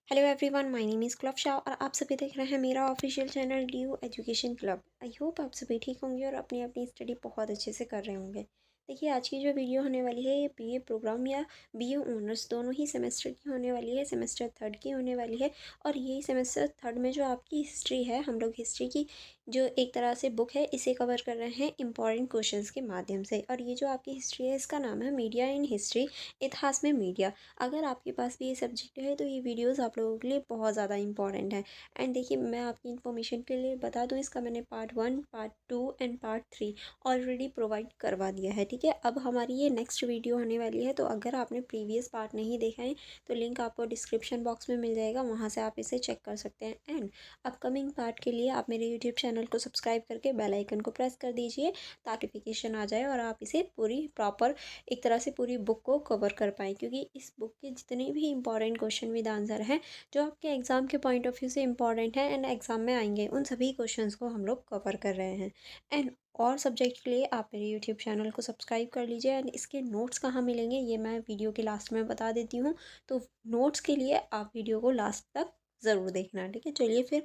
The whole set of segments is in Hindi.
Hello everyone, my name is club Shah और आप सभी देख रहे हैं मेरा official channel due education club. I hope आप सभी ठीक होंगे और अपनी अपनी स्टडी बहुत अच्छे से कर रहे होंगे। देखिए, आज की जो वीडियो होने वाली है ये बीए प्रोग्राम या बीए ऑनर्स दोनों ही सेमेस्टर की होने वाली है। सेमेस्टर थर्ड की होने वाली है और यही सेमेस्टर थर्ड में जो आपकी हिस्ट्री है, हम लोग हिस्ट्री की जो एक तरह से बुक है इसे कवर कर रहे हैं इंपॉर्टेंट क्वेश्चंस के माध्यम से। और ये जो आपकी हिस्ट्री है इसका नाम है मीडिया इन हिस्ट्री, इतिहास में मीडिया। अगर आपके पास भी ये सब्जेक्ट है तो ये वीडियोस आप लोगों के लिए बहुत ज़्यादा इंपॉर्टेंट है। एंड देखिए, मैं आपकी इन्फॉर्मेशन के लिए बता दूँ, इसका मैंने part 1, part 2 and part 3 already provide करवा दिया है। ठीक है, अब हमारी ये नेक्स्ट वीडियो होने वाली है, तो अगर आपने प्रीवियस पार्ट नहीं देखा है तो लिंक आपको डिस्क्रिप्शन बॉक्स में मिल जाएगा, वहाँ से आप इसे चेक कर सकते हैं। एंड अपकमिंग पार्ट के लिए आप मेरे यूट्यूब चैनल को सब्सक्राइब करके बेल आइकन को प्रेस कर दीजिए ताकि नोटिफिकेशन आ जाए और आप इसे पूरी प्रॉपर एक तरह से पूरी बुक को कवर कर पाएँ, क्योंकि इस बुक के जितने भी इंपॉर्टेंट क्वेश्चन विद आंसर हैं जो आपके एग्ज़ाम के पॉइंट ऑफ व्यू से इंपॉर्टेंट है एंड एग्ज़ाम में आएंगे, उन सभी क्वेश्चंस को हम लोग कवर कर रहे हैं। एंड और सब्जेक्ट के लिए आप मेरे यूट्यूब चैनल को सब्सक्राइब कर लीजिए। एंड इसके नोट्स कहाँ मिलेंगे ये मैं वीडियो के लास्ट में बता देती हूँ, तो नोट्स के लिए आप वीडियो को लास्ट तक ज़रूर देखना। ठीक है, चलिए फिर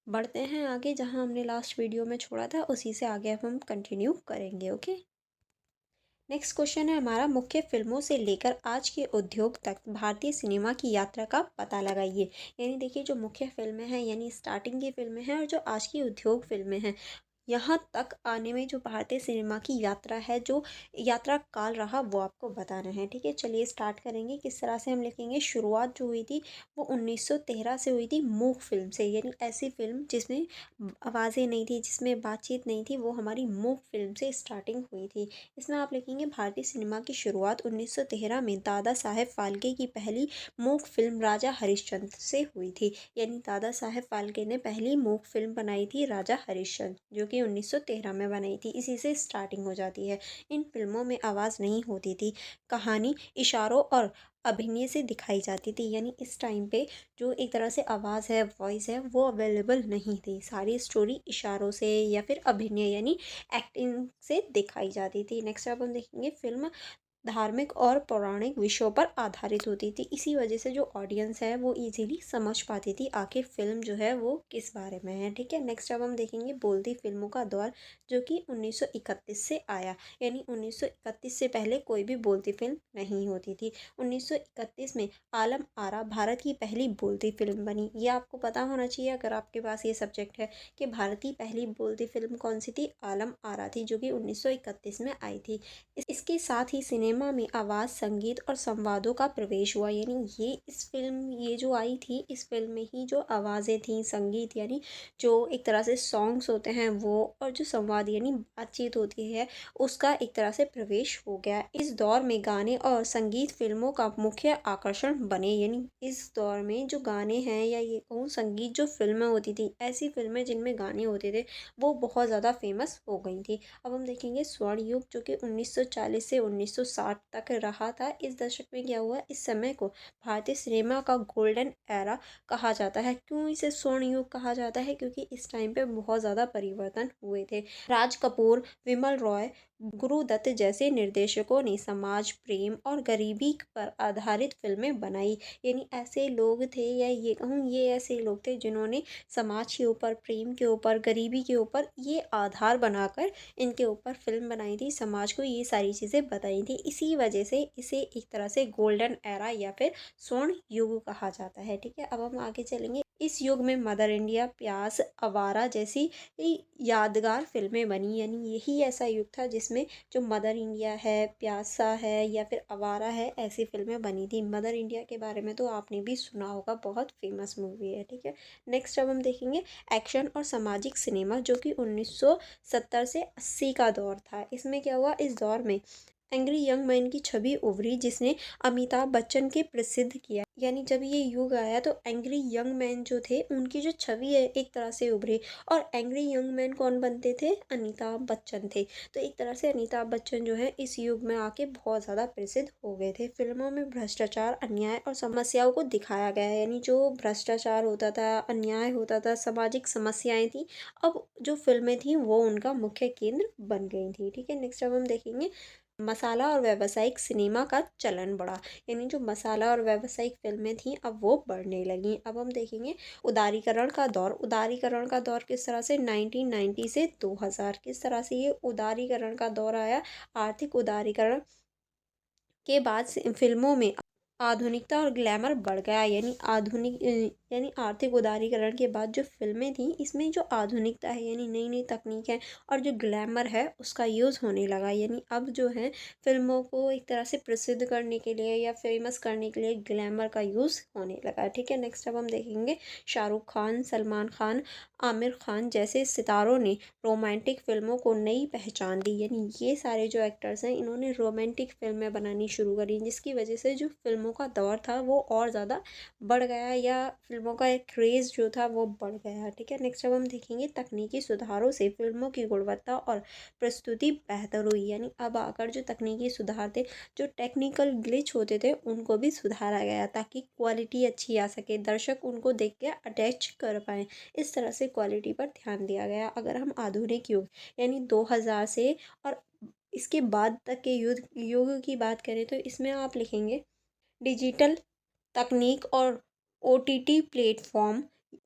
बढ़ते हैं आगे, जहाँ हमने लास्ट वीडियो में छोड़ा था उसी से आगे अब हम कंटिन्यू करेंगे। ओके, नेक्स्ट क्वेश्चन है हमारा, मुख्य फिल्मों से लेकर आज के उद्योग तक भारतीय सिनेमा की यात्रा का पता लगाइए। यानी देखिए, जो मुख्य फिल्में हैं यानी स्टार्टिंग की फिल्में हैं और जो आज की उद्योग फिल्में हैं, यहाँ तक आने में जो भारतीय सिनेमा की यात्रा है, जो यात्रा काल रहा, वो आपको बताना है। ठीक है, चलिए स्टार्ट करेंगे। किस तरह से हम लिखेंगे, शुरुआत जो हुई थी वो 1913 से हुई थी मूक फिल्म से, यानी ऐसी फिल्म जिसमें आवाज़ें नहीं थी, जिसमें बातचीत नहीं थी, वो हमारी मूक फिल्म से स्टार्टिंग हुई थी। इसमें आप लिखेंगे भारतीय सिनेमा की शुरुआत 1913 में दादा साहेब फाल्के की पहली मूक फिल्म राजा हरिश्चंद्र से हुई थी। यानी दादा साहेब फाल्के ने पहली मूक फिल्म बनाई थी राजा हरिश्चंद्र, जो कि 1913 में बनाई थी। इसी से स्टार्टिंग हो जाती है। इन फिल्मों में आवाज़ नहीं होती थी, कहानी इशारों और अभिनय से दिखाई जाती थी। यानी इस टाइम पे जो एक तरह से आवाज़ है, वॉइस है, वो अवेलेबल नहीं थी। सारी स्टोरी इशारों से या फिर अभिनय यानी एक्टिंग से दिखाई जाती थी। नेक्स्ट अब हम देखेंगे, फिल्म धार्मिक और पौराणिक विषयों पर आधारित होती थी। इसी वजह से जो ऑडियंस है वो इजीली समझ पाती थी आखिर फिल्म जो है वो किस बारे में है। ठीक है, नेक्स्ट अब हम देखेंगे बोलती फिल्मों का दौर, जो कि 1931 से आया। यानी 1931 से पहले कोई भी बोलती फिल्म नहीं होती थी। 1931 में आलम आरा भारत की पहली बोलती फिल्म बनी। ये आपको पता होना चाहिए अगर आपके पास ये सब्जेक्ट है कि भारत की पहली बोलती फिल्म कौन सी थी। आलम आरा थी, जो कि 1931 में आई थी। इसके साथ ही सिनेमा में आवाज़, संगीत और संवादों का प्रवेश हुआ। यानी ये इस फिल्म ये जो आई थी, इस फिल्म में ही जो आवाज़ें थीं, संगीत यानी जो एक तरह से सॉन्ग्स होते हैं वो, और जो संवाद यानी बातचीत होती है, उसका एक तरह से प्रवेश हो गया। इस दौर में गाने और संगीत फिल्मों का मुख्य आकर्षण बने। यानी इस दौर में जो गाने हैं या ये कहूँ संगीत, जो फिल्में होती थी, ऐसी फिल्में जिनमें गाने होते थे, वो बहुत ज़्यादा फेमस हो गई थी। अब हम देखेंगे स्वर्ण युग, जो कि 1940 से 1960 तक रहा था। इस दशक में क्या हुआ, इस समय को भारतीय सिनेमा का गोल्डन एरा कहा जाता है। क्यों इसे स्वर्ण युग कहा जाता है, क्योंकि इस टाइम पे बहुत ज़्यादा परिवर्तन हुए थे। राज कपूर, विमल रॉय, गुरुदत्त जैसे निर्देशकों ने समाज, प्रेम और गरीबी पर आधारित फिल्में बनाई। यानी ऐसे लोग थे, या ये कहूँ ये ऐसे लोग थे जिन्होंने समाज के ऊपर, प्रेम के ऊपर, गरीबी के ऊपर ये आधार बनाकर इनके ऊपर फिल्म बनाई थी, समाज को ये सारी चीज़ें बताई थी। इसी वजह से इसे एक तरह से गोल्डन एरा या फिर स्वर्ण युग कहा जाता है। ठीक है, अब हम आगे चलेंगे। इस युग में मदर इंडिया, प्यास, आवारा जैसी यादगार फिल्में बनी। यानी यही ऐसा युग था जिसमें जो मदर इंडिया है, प्यासा है या फिर आवारा है, ऐसी फिल्में बनी थी। मदर इंडिया के बारे में तो आपने भी सुना होगा, बहुत फेमस मूवी है। ठीक है, नेक्स्ट अब हम देखेंगे एक्शन और सामाजिक सिनेमा, जो कि 1970 से 80 का दौर था। इसमें क्या हुआ, इस दौर में एंग्री यंग मैन की छवि उभरी, जिसने अमिताभ बच्चन के प्रसिद्ध किया। यानी जब ये युग आया तो एंग्री यंग मैन जो थे उनकी जो छवि है एक तरह से उभरी। और एंग्री यंग मैन कौन बनते थे, अमिताभ बच्चन थे। तो एक तरह से अमिताभ बच्चन जो है इस युग में आके बहुत ज़्यादा प्रसिद्ध हो गए थे। फिल्मों में भ्रष्टाचार, अन्याय और समस्याओं को दिखाया गया है। यानी जो भ्रष्टाचार होता था, अन्याय होता था, सामाजिक समस्याएं थी, अब जो फिल्में थी वो उनका मुख्य केंद्र बन गई थी। ठीक है, नेक्स्ट अब हम देखेंगे मसाला और व्यावसायिक सिनेमा का चलन बढ़ा। यानी जो मसाला और व्यावसायिक फ़िल्में थीं अब वो बढ़ने लगीं। अब हम देखेंगे उदारीकरण का दौर किस तरह से 1990 से 2000 किस तरह से ये उदारीकरण का दौर आया। आर्थिक उदारीकरण के बाद से फ़िल्मों में आधुनिकता और ग्लैमर बढ़ गया। यानी आर्थिक उदारीकरण के बाद जो फ़िल्में थीं इसमें जो आधुनिकता है यानी नई नई तकनीक है और जो ग्लैमर है उसका यूज़ होने लगा। यानी अब जो है फ़िल्मों को एक तरह से प्रसिद्ध करने के लिए या फेमस करने के लिए ग्लैमर का यूज़ होने लगा। ठीक है, नेक्स्ट अब हम देखेंगे शाहरुख खान, सलमान खान, आमिर खान जैसे सितारों ने रोमांटिक फ़िल्मों को नई पहचान दी। यानी ये सारे जो एक्टर्स हैं इन्होंने रोमांटिक फ़िल्में बनानी शुरू करी, जिसकी वजह से जो फ़िल्मों का दौर था वो और ज़्यादा बढ़ गया या फ़िल्मों का एक क्रेज़ जो था वो बढ़ गया। ठीक है, नेक्स्ट अब हम देखेंगे तकनीकी सुधारों से फ़िल्मों की गुणवत्ता और प्रस्तुति बेहतर हुई। यानी अब आकर जो तकनीकी सुधार थे, जो टेक्निकल ग्लिच होते थे उनको भी सुधारा गया ताकि क्वालिटी अच्छी आ सके, दर्शक उनको देख के अटैच कर पाएँ। इस तरह से क्वालिटी पर ध्यान दिया गया। अगर हम आधुनिक युग यानी 2000 से और इसके बाद तक के युग की बात करें तो इसमें आप लिखेंगे डिजिटल तकनीक और ओटीटी प्लेटफॉर्म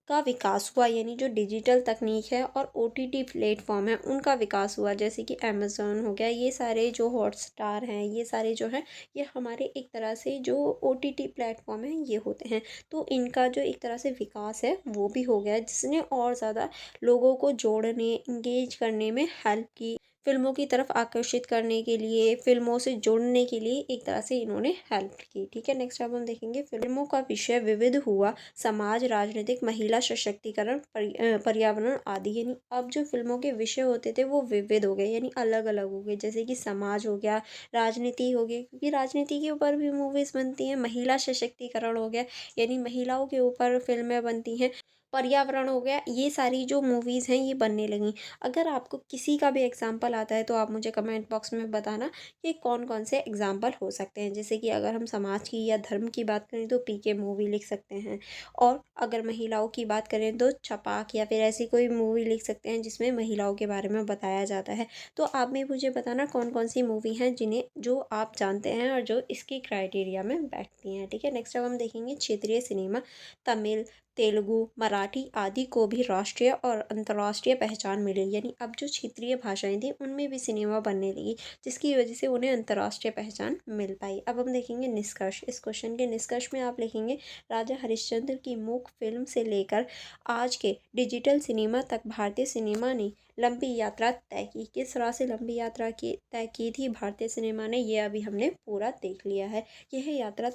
का विकास हुआ। यानी जो डिजिटल तकनीक है और ओटीटी प्लेटफॉर्म है उनका विकास हुआ, जैसे कि अमेज़न हो गया, ये सारे जो हॉटस्टार हैं, ये सारे जो हैं ये हमारे एक तरह से जो ओटीटी प्लेटफॉर्म है ये होते हैं। तो इनका जो एक तरह से विकास है वो भी हो गया, जिसने और ज़्यादा लोगों को जोड़ने, इंगेज करने में हेल्प की। फ़िल्मों की तरफ आकर्षित करने के लिए, फ़िल्मों से जुड़ने के लिए एक तरह से इन्होंने हेल्प की। ठीक है, नेक्स्ट अब हम देखेंगे फ़िल्मों का विषय विविध हुआ, समाज, राजनीतिक, महिला सशक्तिकरण, पर्यावरण आदि। यानी अब जो फ़िल्मों के विषय होते थे वो विविध हो गए यानी अलग-अलग हो गए, जैसे कि समाज हो गया, राजनीति हो गई क्योंकि राजनीति के ऊपर भी मूवीज़ बनती हैं, महिला सशक्तिकरण हो गया यानी महिलाओं के ऊपर फ़िल्में बनती हैं, पर्यावरण हो गया, ये सारी जो मूवीज़ हैं ये बनने लगीं। अगर आपको किसी का भी एग्ज़ाम्पल आता है तो आप मुझे कमेंट बॉक्स में बताना कि कौन-कौन से एग्ज़ाम्पल हो सकते हैं। जैसे कि अगर हम समाज की या धर्म की बात करें तो पीके मूवी लिख सकते हैं और अगर महिलाओं की बात करें तो छपाक या फिर ऐसी कोई मूवी लिख सकते हैं जिसमें महिलाओं के बारे में बताया जाता है। तो आप भी मुझे बताना कौन-कौन सी मूवी हैं जो आप जानते हैं और जो इसकी क्राइटेरिया में बैठती हैं। ठीक है, नेक्स्ट अब हम देखेंगे क्षेत्रीय सिनेमा, तमिल, तेलुगु, मराठी आदि को भी राष्ट्रीय और अंतर्राष्ट्रीय पहचान मिली। यानी अब जो क्षेत्रीय भाषाएं थी उनमें भी सिनेमा बनने लगी, जिसकी वजह से उन्हें अंतर्राष्ट्रीय पहचान मिल पाई। अब हम देखेंगे निष्कर्ष। इस क्वेश्चन के निष्कर्ष में आप लिखेंगे राजा हरिश्चंद्र की मूक फिल्म से लेकर आज के डिजिटल सिनेमा तक भारतीय सिनेमा ने लंबी यात्रा तय की। किस तरह से लंबी यात्रा की तय की थी भारतीय सिनेमा ने, ये अभी हमने पूरा देख लिया है। यह यात्रा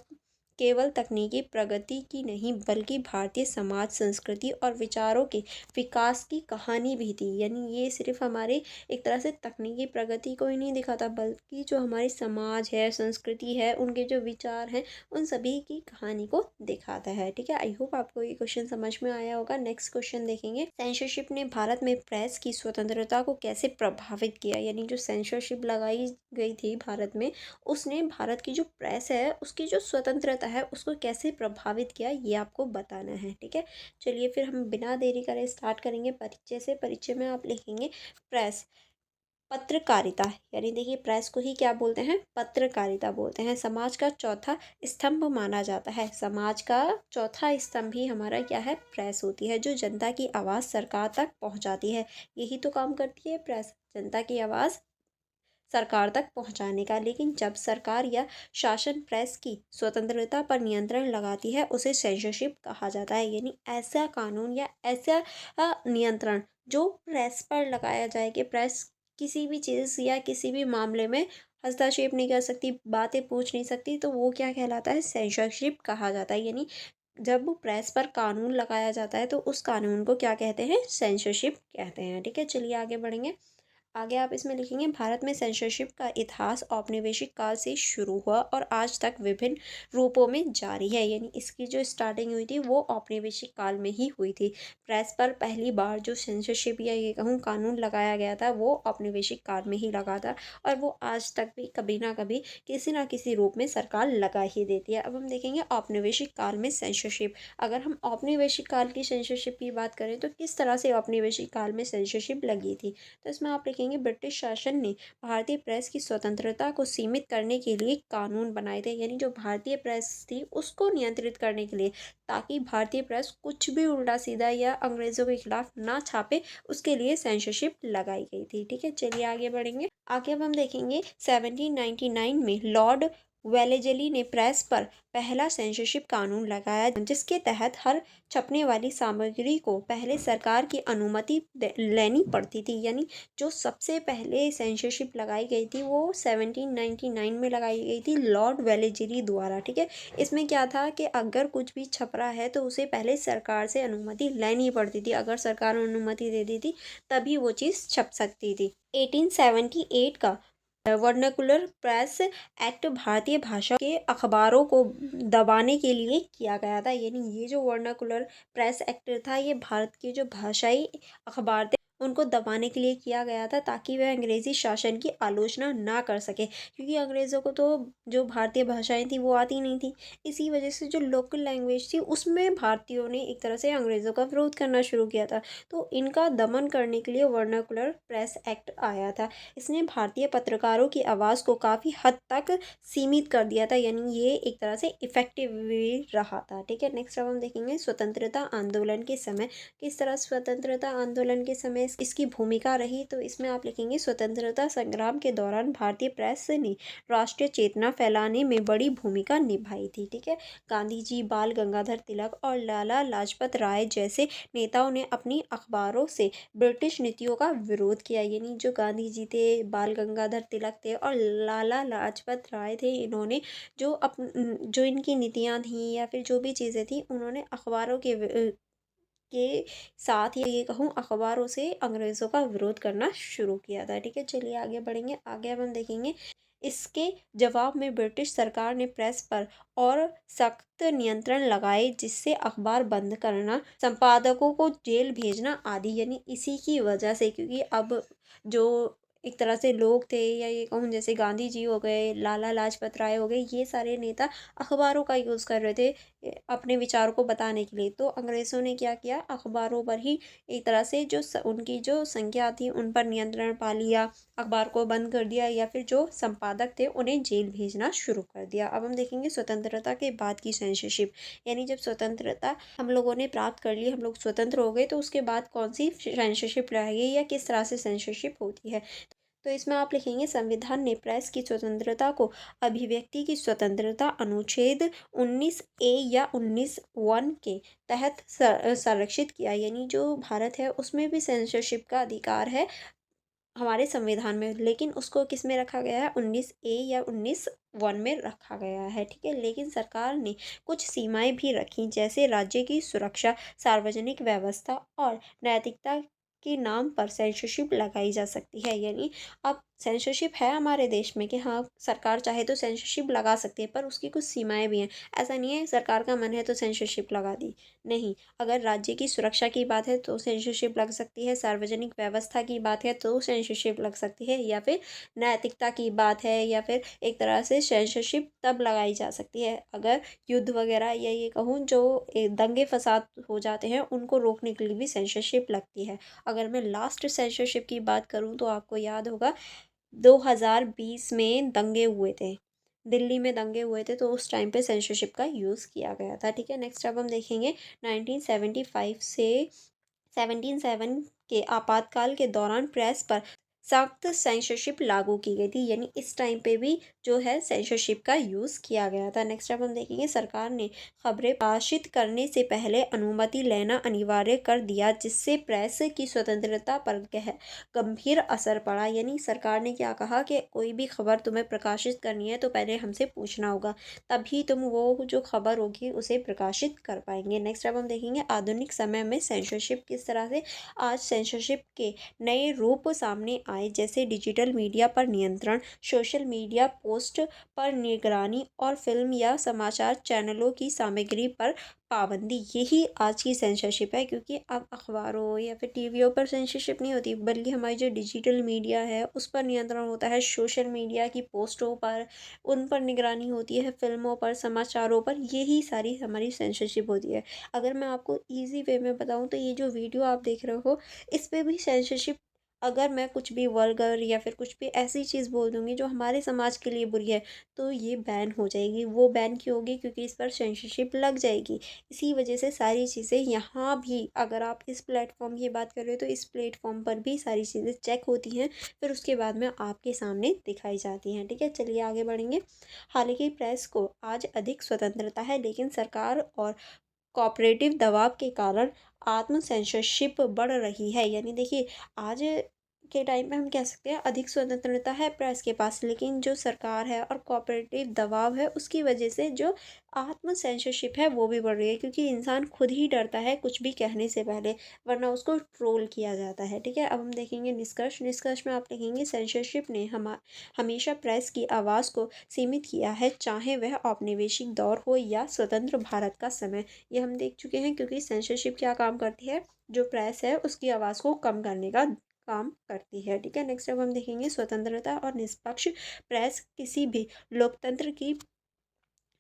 केवल तकनीकी प्रगति की नहीं बल्कि भारतीय समाज, संस्कृति और विचारों के विकास की कहानी भी थी। यानी ये सिर्फ हमारे एक तरह से तकनीकी प्रगति को ही नहीं दिखाता बल्कि जो हमारी समाज है, संस्कृति है, उनके जो विचार हैं उन सभी की कहानी को दिखाता है। ठीक है, आई होप आपको ये क्वेश्चन समझ में आया होगा। नेक्स्ट क्वेश्चन देखेंगे, सेंसरशिप ने भारत में प्रेस की स्वतंत्रता को कैसे प्रभावित किया। यानी जो सेंसरशिप लगाई गई थी भारत में, उसने भारत की जो प्रेस है उसकी जो स्वतंत्रता है उसको कैसे प्रभावित किया ये आपको बताना है। ठीक है, चलिए फिर हम बिना देरी करे स्टार्ट करेंगे परिचय से। परिचय में आप लिखेंगे प्रेस, पत्रकारिता। यानी देखिए प्रेस को ही क्या बोलते हैं, पत्रकारिता बोलते हैं। समाज का चौथा स्तंभ माना जाता है। समाज का चौथा स्तंभ ही हमारा क्या है, प्रेस होती है, जो जनता की आवाज़ सरकार तक पहुंचाती है। यही तो काम करती है प्रेस, जनता की आवाज़ सरकार तक पहुंचाने का। लेकिन जब सरकार या शासन प्रेस की स्वतंत्रता पर नियंत्रण लगाती है उसे सेंसरशिप कहा जाता है। यानी ऐसा कानून या ऐसा नियंत्रण जो प्रेस पर लगाया जाए कि प्रेस किसी भी चीज़ या किसी भी मामले में हस्तक्षेप नहीं कर सकती, बातें पूछ नहीं सकती, तो वो क्या कहलाता है, सेंसरशिप कहा जाता है। यानी जब प्रेस पर कानून लगाया जाता है तो उस कानून को क्या कहते हैं, सेंसरशिप कहते हैं। ठीक है, चलिए आगे बढ़ेंगे। आगे आप इसमें लिखेंगे भारत में सेंसरशिप का इतिहास औपनिवेशिक काल से शुरू हुआ और आज तक विभिन्न रूपों में जारी है। यानी इसकी जो स्टार्टिंग हुई थी वो औपनिवेशिक काल में ही हुई थी। प्रेस पर पहली बार जो सेंसरशिप या ये कहूँ कानून लगाया गया था वो औपनिवेशिक काल में ही लगा था और वो आज तक भी कभी ना कभी किसी ना किसी रूप में सरकार लगा ही देती है। अब हम देखेंगे औपनिवेशिक काल में सेंसरशिप। अगर हम औपनिवेशिक काल की सेंसरशिप की बात करें तो किस तरह से औपनिवेशिक काल में सेंसरशिप लगी थी, तो इसमें आप लिखेंगे देखेंगे ब्रिटिश शासन ने भारतीय प्रेस की स्वतंत्रता को सीमित करने के लिए कानून बनाए थे, यानी जो भारतीय प्रेस थी उसको नियंत्रित करने के लिए, ताकि भारतीय प्रेस कुछ भी उल्टा सीधा या अंग्रेज़ों के खिलाफ ना छापे, उसके लिए सेंसरशिप लगाई गई थी। ठीक है, चलिए आगे बढ़ेंगे। आगे अब हम देखेंगे 1799 में लॉर्ड वेलेजली ने प्रेस पर पहला सेंसरशिप कानून लगाया, जिसके तहत हर छपने वाली सामग्री को पहले सरकार की अनुमति लेनी पड़ती थी। यानी जो सबसे पहले सेंसरशिप लगाई गई थी वो 1799 में लगाई गई थी लॉर्ड वेलेजली द्वारा। ठीक है, इसमें क्या था कि अगर कुछ भी छप रहा है तो उसे पहले सरकार से अनुमति लेनी पड़ती थी, अगर सरकार अनुमति दे दी थी तभी वो चीज़ छप सकती थी। 1878 का वर्नाकुलर प्रेस एक्ट भारतीय भाषा के अखबारों को दबाने के लिए किया गया था। यानी ये जो वर्नाकुलर प्रेस एक्ट था ये भारत के जो भाषाई अखबार थे उनको दबाने के लिए किया गया था, ताकि वह अंग्रेज़ी शासन की आलोचना ना कर सके, क्योंकि अंग्रेज़ों को तो जो भारतीय भाषाएं थी वो आती नहीं थी। इसी वजह से जो लोकल लैंग्वेज थी उसमें भारतीयों ने एक तरह से अंग्रेज़ों का विरोध करना शुरू किया था। तो इनका दमन करने के लिए वर्नाकुलर प्रेस एक्ट आया था। इसने भारतीय पत्रकारों की आवाज़ को काफ़ी हद तक सीमित कर दिया था, यानी ये एक तरह से इफ़ेक्टिव भी रहा था। ठीक है, नेक्स्ट अब हम देखेंगे स्वतंत्रता आंदोलन के समय किस तरह स्वतंत्रता आंदोलन के समय इसकी भूमिका रही। तो इसमें आप लिखेंगे स्वतंत्रता संग्राम के दौरान भारतीय प्रेस ने राष्ट्रीय चेतना फैलाने में बड़ी भूमिका निभाई थी। ठीक है, गांधी जी, बाल गंगाधर तिलक और लाला लाजपत राय जैसे नेताओं ने अपनी अखबारों से ब्रिटिश नीतियों का विरोध किया। यानी जो गांधी जी थे, बाल गंगाधर तिलक थे और लाला लाजपत राय थे, इन्होंने जो इनकी नीतियाँ थीं या फिर जो भी चीज़ें थी उन्होंने अखबारों के साथ या ये कहूँ अखबारों से अंग्रेज़ों का विरोध करना शुरू किया था। ठीक है, चलिए आगे बढ़ेंगे। आगे अब हम देखेंगे इसके जवाब में ब्रिटिश सरकार ने प्रेस पर और सख्त नियंत्रण लगाए, जिससे अखबार बंद करना, संपादकों को जेल भेजना आदि। यानी इसी की वजह से, क्योंकि अब जो एक तरह से लोग थे या ये कहूँ जैसे गांधी जी हो गए, लाला लाजपत राय हो गए, ये सारे नेता अखबारों का यूज़ कर रहे थे अपने विचारों को बताने के लिए। तो अंग्रेज़ों ने क्या किया, अखबारों पर ही एक तरह से उनकी जो संख्या थी उन पर नियंत्रण पा लिया, अखबार को बंद कर दिया या फिर जो संपादक थे उन्हें जेल भेजना शुरू कर दिया। अब हम देखेंगे स्वतंत्रता के बाद की सेंसरशिप, यानी जब स्वतंत्रता हम लोगों ने प्राप्त कर ली, हम लोग स्वतंत्र हो गए, तो उसके बाद कौन सी सेंसरशिप रहेगी या किस तरह से सेंसरशिप होती है। तो इसमें आप लिखेंगे संविधान ने प्रेस की स्वतंत्रता को अभिव्यक्ति की स्वतंत्रता अनुच्छेद 19A या 19(1) के तहत संरक्षित किया। यानी जो भारत है उसमें भी सेंसरशिप का अधिकार है हमारे संविधान में, लेकिन उसको किस में रखा गया है, 19A या 19(1) में रखा गया है। ठीक है, लेकिन सरकार ने कुछ सीमाएं भी रखी, जैसे राज्य की सुरक्षा, सार्वजनिक व्यवस्था और नैतिकता के नाम पर सेंसरशिप लगाई जा सकती है। यानी अब सेंसरशिप है हमारे देश में कि हाँ सरकार चाहे तो सेंसरशिप लगा सकती है, पर उसकी कुछ सीमाएं भी हैं। ऐसा नहीं है सरकार का मन है तो सेंसरशिप लगा दी, नहीं। अगर राज्य की सुरक्षा की बात है तो सेंसरशिप लग सकती है, सार्वजनिक व्यवस्था की बात है तो सेंसरशिप लग सकती है, या फिर नैतिकता की बात है, या फिर एक तरह से सेंसरशिप तब लगाई जा सकती है अगर युद्ध वगैरह या ये कहूँ जो दंगे फसाद हो जाते हैं उनको रोकने के लिए भी सेंसरशिप लगती है। अगर मैं लास्ट सेंसरशिप की बात करूँ तो आपको याद होगा 2020 में दंगे हुए थे, दिल्ली में दंगे हुए थे, तो उस टाइम पे सेंसरशिप का यूज़ किया गया था। ठीक है, नेक्स्ट अब हम देखेंगे 1975 से 17 के आपातकाल के दौरान प्रेस पर सख्त सेंसरशिप लागू की गई थी। यानी इस टाइम पे भी जो है सेंसरशिप का यूज़ किया गया था। नेक्स्ट अब हम देखेंगे सरकार ने खबरें प्रकाशित करने से पहले अनुमति लेना अनिवार्य कर दिया, जिससे प्रेस की स्वतंत्रता पर गंभीर असर पड़ा। यानी सरकार ने क्या कहा कि कोई भी खबर तुम्हें प्रकाशित करनी है तो पहले हमसे पूछना होगा, तभी तुम वो जो खबर होगी उसे प्रकाशित कर पाएंगे। नेक्स्ट अब हम देखेंगे आधुनिक समय में सेंसरशिप किस तरह से, आज सेंसरशिप के नए रूप सामने आए, जैसे डिजिटल मीडिया पर नियंत्रण, सोशल मीडिया पोस्ट पर निगरानी और फिल्म या समाचार चैनलों की सामग्री पर पाबंदी। यही आज की सेंसरशिप है, क्योंकि अब अखबारों या फिर टीवियों पर सेंसरशिप नहीं होती, बल्कि हमारी जो डिजिटल मीडिया है उस पर नियंत्रण होता है, सोशल मीडिया की पोस्टों पर उन पर निगरानी होती है, फिल्मों पर, समाचारों पर, यही सारी हमारी सेंसरशिप होती है। अगर मैं आपको ईजी वे में बताऊँ तो ये जो वीडियो आप देख रहे हो इस पे भी सेंसरशिप अगर मैं कुछ भी वल्गर या फिर कुछ भी ऐसी चीज़ बोल दूँगी जो हमारे समाज के लिए बुरी है, तो ये बैन हो जाएगी। वो बैन क्यों होगी? क्योंकि इस पर सेंसरशिप लग जाएगी। इसी वजह से सारी चीज़ें यहाँ भी, अगर आप इस प्लेटफ़ॉर्म की बात कर रहे हो तो इस प्लेटफ़ॉर्म पर भी सारी चीज़ें चेक होती हैं, फिर उसके बाद में आपके सामने दिखाई जाती हैं। ठीक है? चलिए आगे बढ़ेंगे। हालाँकि प्रेस को आज अधिक स्वतंत्रता है, लेकिन सरकार और कॉर्पोरेटिव दबाव के कारण आत्म सेंसरशिप बढ़ रही है। यानी देखिए, आज के टाइम पे हम कह सकते हैं अधिक स्वतंत्रता है प्रेस के पास, लेकिन जो सरकार है और कॉर्पोरेटिव दबाव है उसकी वजह से जो आत्म सेंसरशिप है वो भी बढ़ रही है, क्योंकि इंसान खुद ही डरता है कुछ भी कहने से पहले, वरना उसको ट्रोल किया जाता है। ठीक है, अब हम देखेंगे निष्कर्ष। निष्कर्ष में आप लिखेंगे सेंसरशिप ने हमेशा प्रेस की आवाज़ को सीमित किया है, चाहे वह औपनिवेशिक दौर हो या स्वतंत्र भारत का समय। ये हम देख चुके हैं, क्योंकि सेंसरशिप क्या काम करती है? जो प्रेस है उसकी आवाज़ को कम करने का काम करती है। ठीक है, नेक्स्ट अब हम देखेंगे स्वतंत्रता और निष्पक्ष प्रेस किसी भी लोकतंत्र की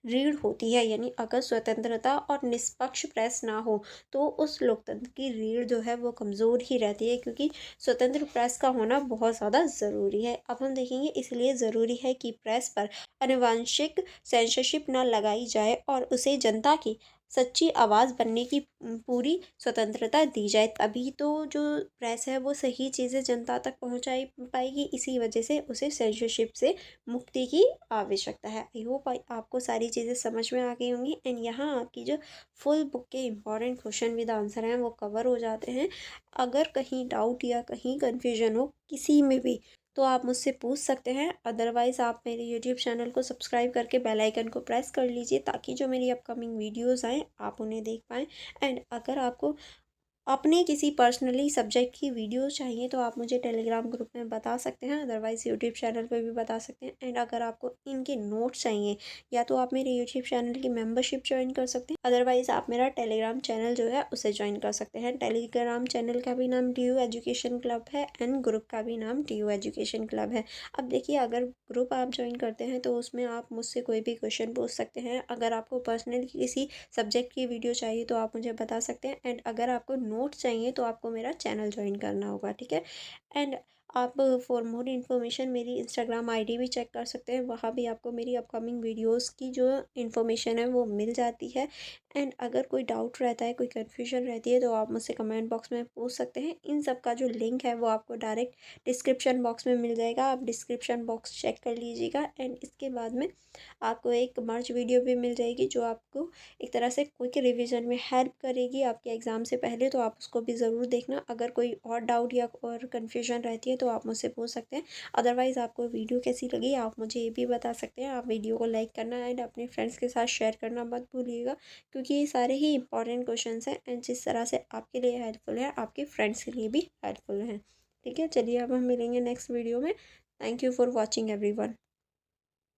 रीढ़ होती है। यानी अगर स्वतंत्रता और निष्पक्ष प्रेस ना हो तो उस लोकतंत्र की रीढ़ जो है वो कमज़ोर ही रहती है, क्योंकि स्वतंत्र प्रेस का होना बहुत ज़्यादा ज़रूरी है। अब हम देखेंगे इसलिए ज़रूरी है कि प्रेस पर आनुवंशिक सेंसरशिप ना लगाई जाए और उसे जनता की सच्ची आवाज़ बनने की पूरी स्वतंत्रता दी जाए, तभी तो जो प्रेस है वो सही चीज़ें जनता तक पहुंचाई पाएगी। इसी वजह से उसे सेंसरशिप से मुक्ति की आवश्यकता है। आई होप आपको सारी चीज़ें समझ में आ गई होंगी, एंड यहाँ आपकी जो फुल बुक के इंपॉर्टेंट क्वेश्चन विद आंसर हैं वो कवर हो जाते हैं। अगर कहीं डाउट या कहीं कन्फ्यूजन हो किसी में भी, तो आप मुझसे पूछ सकते हैं। अदरवाइज़ आप मेरे यूट्यूब चैनल को सब्सक्राइब करके बेल आइकन को प्रेस कर लीजिए, ताकि जो मेरी अपकमिंग वीडियोज़ आएँ आप उन्हें देख पाएँ। एंड अगर आपको अपने किसी पर्सनली सब्जेक्ट की वीडियो चाहिए तो आप मुझे टेलीग्राम ग्रुप में बता सकते हैं, अदरवाइज़ यूट्यूब चैनल पे भी बता सकते हैं। एंड अगर आपको इनके नोट्स चाहिए, या तो आप मेरे यूट्यूब चैनल की मेंबरशिप ज्वाइन कर सकते हैं, अदरवाइज़ आप मेरा टेलीग्राम चैनल जो है उसे ज्वाइन कर सकते हैं। टेलीग्राम चैनल का भी नाम डी यू एजुकेशन क्लब है एंड ग्रुप का भी नाम डी यू एजुकेशन क्लब है। अब देखिए, अगर ग्रुप आप ज्वाइन करते हैं तो उसमें आप मुझसे कोई भी क्वेश्चन पूछ सकते हैं। अगर आपको पर्सनली किसी सब्जेक्ट की वीडियो चाहिए तो आप मुझे बता सकते हैं। एंड अगर आपको नोट्स चाहिए तो आपको मेरा चैनल ज्वाइन करना होगा। ठीक है, एंड आप फॉर मोर इन्फॉर्मेशन मेरी इंस्टाग्राम आईडी भी चेक कर सकते हैं, वहाँ भी आपको मेरी अपकमिंग वीडियोस की जो इन्फॉर्मेशन है वो मिल जाती है। एंड अगर कोई डाउट रहता है, कोई कन्फ्यूजन रहती है, तो आप मुझसे कमेंट बॉक्स में पूछ सकते हैं। इन सब का जो लिंक है वो आपको डायरेक्ट डिस्क्रिप्शन बॉक्स में मिल जाएगा, आप डिस्क्रिप्शन बॉक्स चेक कर लीजिएगा। एंड इसके बाद में आपको एक मर्ज वीडियो भी मिल जाएगी, जो आपको एक तरह से क्विक रिवीजन में हेल्प करेगी आपके एग्ज़ाम से पहले, तो आप उसको भी ज़रूर देखना। अगर कोई और डाउट या और कन्फ्यूजन रहती है तो आप मुझसे पूछ सकते हैं। अदरवाइज़ आपको वीडियो कैसी लगी आप मुझे ये भी बता सकते हैं। आप वीडियो को लाइक करना एंड अपने फ्रेंड्स के साथ शेयर करना मत भूलिएगा, क्योंकि ये सारे ही इंपॉर्टेंट क्वेश्चन हैं, एंड जिस तरह से आपके लिए हेल्पफुल है आपके फ्रेंड्स के लिए भी हेल्पफुल हैं। ठीक है, चलिए अब हम मिलेंगे नेक्स्ट वीडियो में। Thank you for watching everyone.